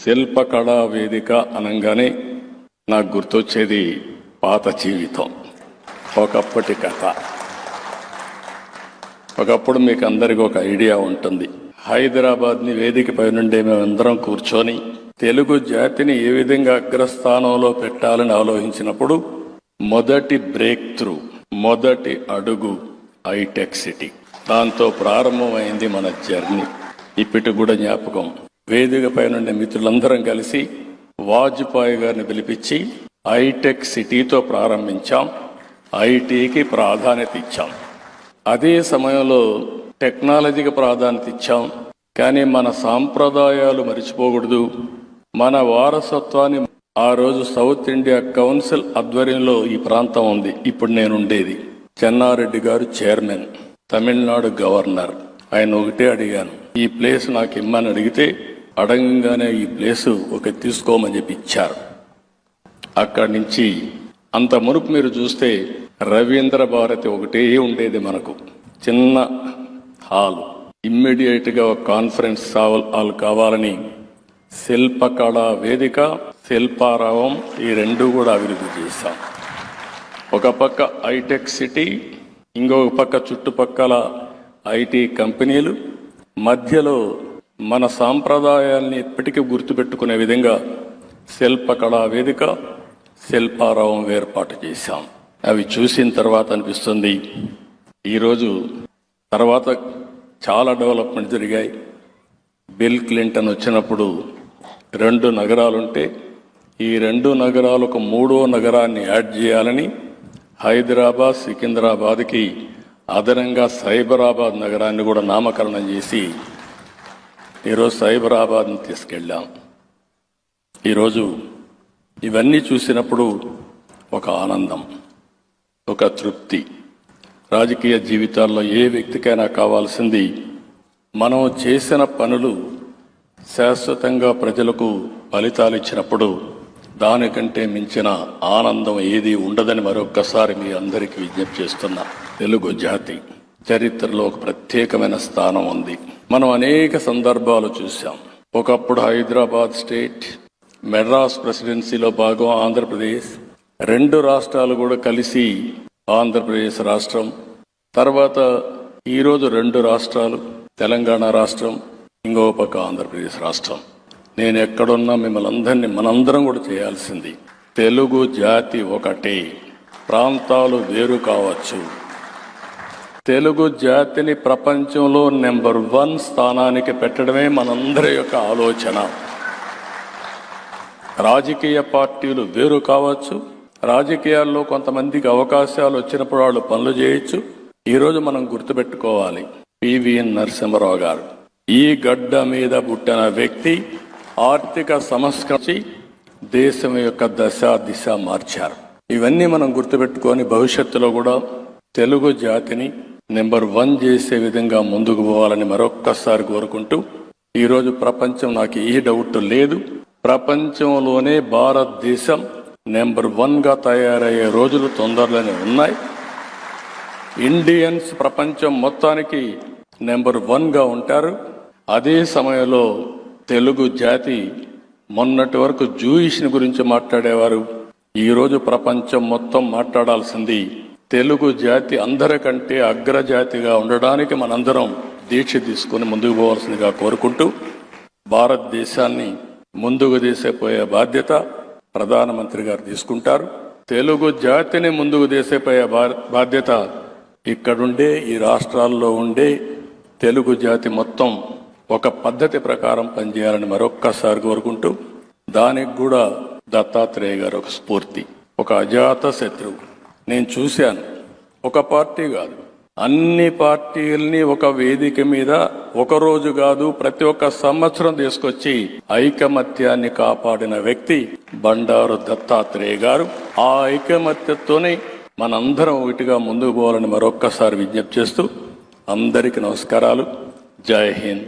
శిల్పకళా వేదిక అనగానే నాకు గుర్తొచ్చేది పాత జీవితం, ఒకప్పటి కథ. ఒకప్పుడు మీకు అందరికీ ఒక ఐడియా ఉంటుంది. హైదరాబాద్ని వేదికపై నుండి మేమందరం కూర్చొని తెలుగు జాతిని ఏ విధంగా అగ్రస్థానంలో పెట్టాలని ఆలోచించినప్పుడు మొదటి బ్రేక్ త్రూ, మొదటి అడుగు హైటెక్ సిటీ. దాంతో ప్రారంభమైంది మన జర్నీ. ఇప్పటికి కూడా జ్ఞాపకం. వేదికపై నుండి మిత్రులందరం కలిసి వాజ్పేయి గారిని పిలిపించి హైటెక్ సిటీతో ప్రారంభించాం. ఐటీకి ప్రాధాన్యత ఇచ్చాం. అదే సమయంలో టెక్నాలజీకి ప్రాధాన్యత ఇచ్చాం. కానీ మన సాంప్రదాయాలు మర్చిపోకూడదు. మన వారసత్వాన్ని ఆ రోజు సౌత్ ఇండియా కౌన్సిల్ ఆధ్వర్యంలో ఈ ప్రాంతం ఉంది. ఇప్పుడు నేను ఉండేది. చెన్నారెడ్డి గారు చైర్మన్, తమిళనాడు గవర్నర్. ఆయన ఒకటే అడిగాను, ఈ ప్లేస్ నాకు ఇమ్మని అడిగితే అడగంగానే ఈ ప్లేసు ఒక తీసుకోమని చెప్పి ఇచ్చారు. అక్కడి నుంచి అంత మునుపు మీరు చూస్తే రవీంద్ర భారతి ఒకటే ఉండేది. మనకు చిన్న హాల్, ఇమ్మీడియట్గా ఒక కాన్ఫరెన్స్ హాల్ కావాలని శిల్పకళా వేదిక, శిల్పారావం ఈ రెండు కూడా అభివృద్ధి చేశాం. ఒక పక్క హైటెక్ సిటీ, ఇంకొక పక్క చుట్టుపక్కల ఐటీ కంపెనీలు, మధ్యలో మన సాంప్రదాయాల్ని ఎప్పటికీ గుర్తుపెట్టుకునే విధంగా శిల్పకళా వేదిక, శిల్పారావం ఏర్పాటు చేశాం. అవి చూసిన తర్వాత అనిపిస్తుంది, ఈరోజు తర్వాత చాలా డెవలప్మెంట్ జరిగాయి. బిల్ క్లింటన్ వచ్చినప్పుడు 2 నగరాలుంటే ఈ 2 నగరాలకు 3వ నగరాన్ని యాడ్ చేయాలని హైదరాబాద్, సికింద్రాబాద్కి అదనంగా సైబరాబాద్ నగరాన్ని కూడా నామకరణం చేసి ఈరోజు సైబరాబాద్ని తీసుకెళ్ళాం. ఈరోజు ఇవన్నీ చూసినప్పుడు ఒక ఆనందం, ఒక తృప్తి. రాజకీయ జీవితాల్లో ఏ వ్యక్తికైనా కావాల్సింది మనం చేసిన పనులు శాశ్వతంగా ప్రజలకు ఫలితాలు ఇచ్చినప్పుడు దానికంటే మించిన ఆనందం ఏది ఉండదని మరొక్కసారి మీ అందరికీ విజ్ఞప్తి చేస్తున్నా. తెలుగు జాతి చరిత్రలో ఒక ప్రత్యేకమైన స్థానం ఉంది. మనం అనేక సందర్భాలు చూసాం. ఒకప్పుడు హైదరాబాద్ స్టేట్, మెడ్రాస్ ప్రెసిడెన్సీలో భాగం ఆంధ్రప్రదేశ్, 2 రాష్ట్రాలు కూడా కలిసి ఆంధ్రప్రదేశ్ రాష్ట్రం. తర్వాత ఈరోజు 2 రాష్ట్రాలు, తెలంగాణ రాష్ట్రం, ఇంకో పక్క ఆంధ్రప్రదేశ్ రాష్ట్రం. నేను ఎక్కడున్నా మిమ్మల్ని అందరినీ మనందరం కూడా చేయాల్సింది, తెలుగు జాతి ఒకటే, ప్రాంతాలు వేరు కావచ్చు. తెలుగు జాతిని ప్రపంచంలో నెంబర్ 1 స్థానానికి పెట్టడమే మనందరి యొక్క ఆలోచన. రాజకీయ పార్టీలు వేరు కావచ్చు, రాజకీయాల్లో కొంతమందికి అవకాశాలు వచ్చినప్పుడు వాళ్ళు పనులు చేయొచ్చు. ఈరోజు మనం గుర్తుపెట్టుకోవాలి, పివిఎన్ నరసింహారావు గారు ఈ గడ్డ మీద పుట్టిన వ్యక్తి ఆర్థిక సంస్కరించి దేశం యొక్క దిశ మార్చారు. ఇవన్నీ మనం గుర్తుపెట్టుకొని భవిష్యత్తులో కూడా తెలుగు జాతిని నెంబర్ 1 చేసే విధంగా ముందుకు పోవాలని మరొక్కసారి కోరుకుంటూ, ఈరోజు ప్రపంచం, నాకు ఏ డౌట్ లేదు, ప్రపంచంలోనే భారతదేశం నెంబర్ 1గా తయారయ్యే రోజులు తొందరలోనే ఉన్నాయి. ఇండియన్స్ ప్రపంచం మొత్తానికి నెంబర్ 1గా ఉంటారు. అదే సమయంలో తెలుగు జాతి మొన్నటి వరకు జూయిష్ని గురించి మాట్లాడేవారు. ఈరోజు ప్రపంచం మొత్తం మాట్లాడాల్సింది తెలుగు జాతి అందరికంటే అగ్రజాతిగా ఉండడానికి మనందరం దీక్ష తీసుకుని ముందుకు పోవాల్సిందిగా కోరుకుంటూ, భారతదేశాన్ని ముందుకు తీసేపోయే బాధ్యత ప్రధానమంత్రి గారు తీసుకుంటారు. తెలుగు జాతిని ముందుకు తీసేపోయే బాధ్యత ఇక్కడుండే ఈ రాష్ట్రాల్లో ఉండే తెలుగు జాతి మొత్తం ఒక పద్ధతి ప్రకారం పనిచేయాలని మరొక్కసారి కోరుకుంటూ, దానికి కూడా దత్తాత్రేయ గారు ఒక స్ఫూర్తి, ఒక అజాత శత్రువు. నేను చూశాను, ఒక పార్టీ కాదు, అన్ని పార్టీల్ని ఒక వేదిక మీద ఒక రోజు కాదు ప్రతి ఒక్క సంవత్సరం తీసుకొచ్చి ఐకమత్యాన్ని కాపాడిన వ్యక్తి బండారు దత్తాత్రేయ గారు. ఆ ఐకమత్యంతోనే మనందరం ఒకటిగా ముందుకు పోవాలని మరొక్కసారి విజ్ఞప్తి చేస్తూ అందరికీ నమస్కారాలు. జై హింద్.